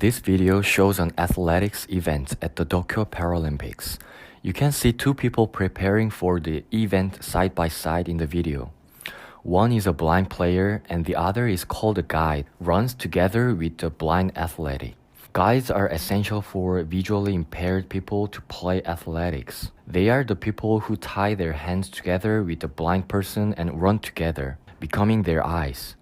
This video shows an athletics event at the Tokyo Paralympics. You can see two people preparing for the event side by side in the video. One is a blind player and the other is called a guide, runs together with the blind athlete. Guides are essential for visually impaired people to play athletics. They are the people who tie their hands together with the blind person and run together, becoming their eyes.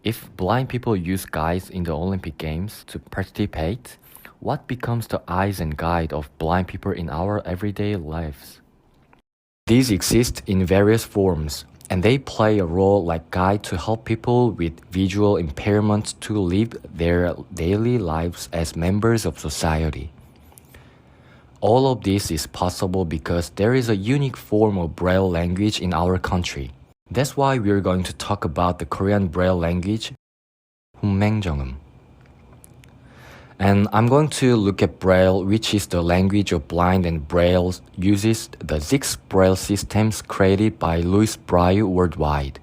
If blind people use guides in the Olympic Games to participate, what becomes the eyes and guide of blind people in our everyday lives? These exist in various forms, and they play a role like guide to help people with visual impairments to live their daily lives as members of society. All of this is possible because there is a unique form of braille language in our country. That's why we're going to talk about the Korean braille language, hunmaeng. And I'm going to look at braille, which is the language of blind, and braille uses the 6 braille systems created by Louis Braille worldwide.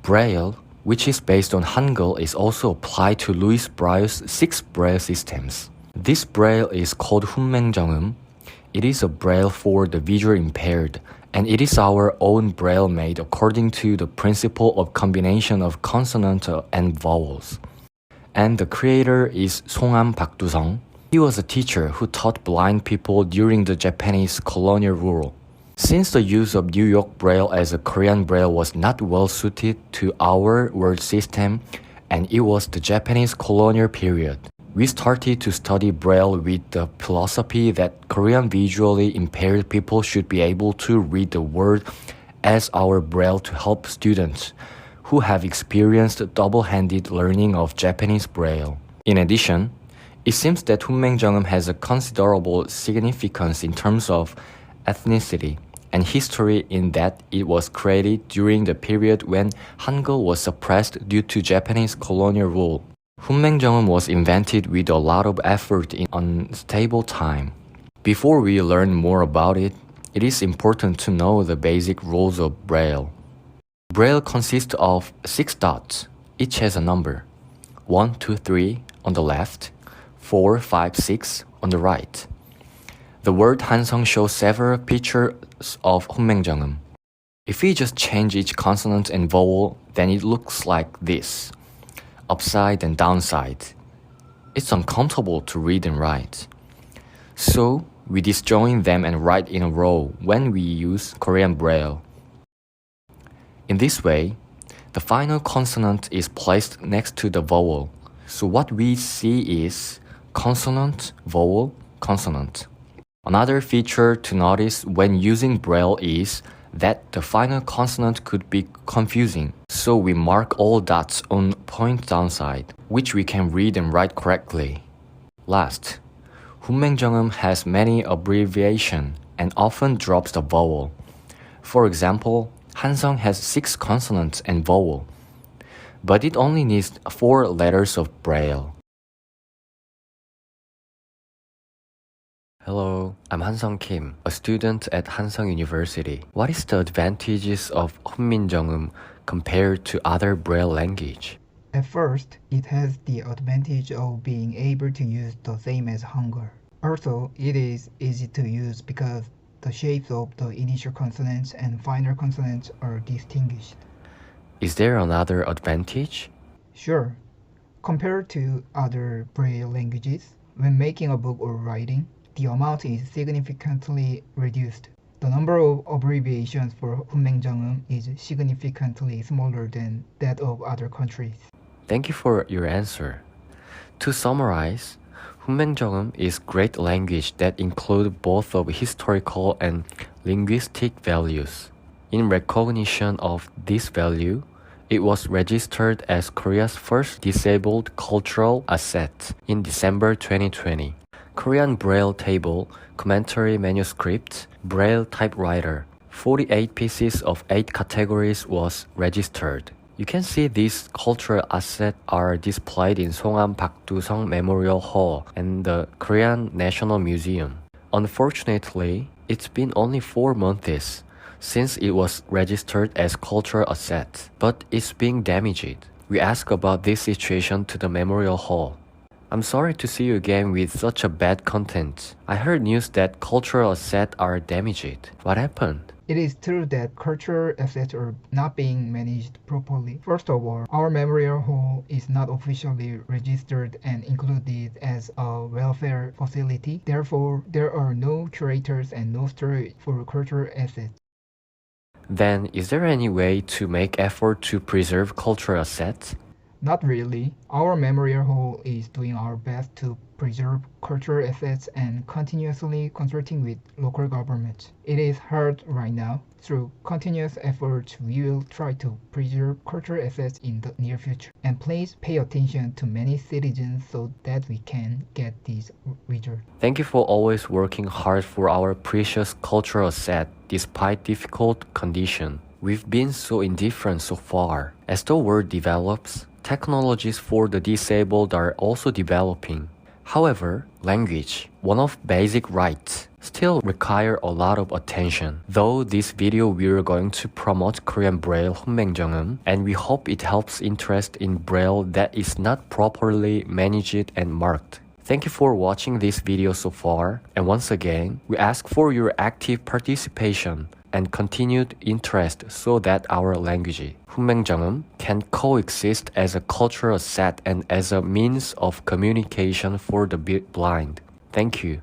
Braille, which is based on Hangul, is also applied to Louis Braille's 6 braille systems. This braille is called hunmaeng. It is a braille for the visually impaired, and it is our own braille made according to the principle of combination of consonant and vowels. And the creator is seung. He was a teacher who taught blind people during the Japanese colonial rule. Since the use of New York Braille as a Korean Braille was not well suited to our word system, and it was the Japanese colonial period, we started to study Braille with the philosophy that Korean visually impaired people should be able to read the word as our Braille to help students who have experienced double-handed learning of Japanese Braille. In addition, it seems that hunmaeng has a considerable significance in terms of ethnicity and history in that it was created during the period when Hangul was suppressed due to Japanese colonial rule. hunmaeng was invented with a lot of effort in unstable time. Before we learn more about it, it is important to know the basic rules of Braille. Braille consists of 6 dots. Each has a number. 1, 2, 3 on the left, 4, 5, 6 on the right. The word Hansung shows several features of hunmaeng. If we just change each consonant and vowel, then it looks like this: upside and downside. It's uncomfortable to read and write. So we disjoin them and write in a row when we use Korean Braille. In this way, the final consonant is placed next to the vowel. So what we see is consonant, vowel, consonant. Another feature to notice when using Braille is that the final consonant could be confusing. So we mark all dots on point downside, which we can read and write correctly. Last, hunmaeng has many abbreviations and often drops the vowel. For example, Hansung has 6 consonants and vowel, but it only needs 4 letters of Braille. Hello, I'm Hansung Kim, a student at Hansung University. What is the advantages of hunmaeng compared to other Braille language? At first, it has the advantage of being able to use the same as Hangul. Also, it is easy to use because the shapes of the initial consonants and final consonants are distinguished. Is there another advantage? Sure. Compared to other Braille languages, when making a book or writing, the amount is significantly reduced. The number of abbreviations for hunmaeng is significantly smaller than that of other countries. Thank you for your answer. To summarize, hunmaeng is great language that include both of historical and linguistic values. In recognition of this value, it was registered as Korea's first disabled cultural asset in December 2020. Korean Braille table, commentary manuscript, Braille typewriter. 48 pieces of 8 categories was registered. You can see these cultural assets are displayed in Songam Bakduseong Memorial Hall and the Korean National Museum. Unfortunately, it's been only 4 months since it was registered as cultural asset, but it's being damaged. We asked about this situation to the Memorial Hall. I'm sorry to see you again with such a bad content. I heard news that cultural assets are damaged. What happened? It is true that cultural assets are not being managed properly. First of all, our memorial hall is not officially registered and included as a welfare facility. Therefore, there are no curators and no storage for cultural assets. Then, is there any way to make effort to preserve cultural assets? Not really. Our memorial hall is doing our best to preserve cultural assets and continuously consulting with local governments. It is hard right now. Through continuous efforts, we will try to preserve cultural assets in the near future. And please pay attention to many citizens so that we can get these results. Thank you for always working hard for our precious cultural asset despite difficult conditions. We've been so indifferent so far. As the world develops, technologies for the disabled are also developing. However, language, one of basic rights, still require a lot of attention. Though this video we're going to promote Korean Braille 혼맹정음, and we hope it helps interest in Braille that is not properly managed and marked. Thank you for watching this video so far, and once again, we ask for your active participation and continued interest so that our language, 훈맹정음, can coexist as a cultural asset and as a means of communication for the blind. Thank you.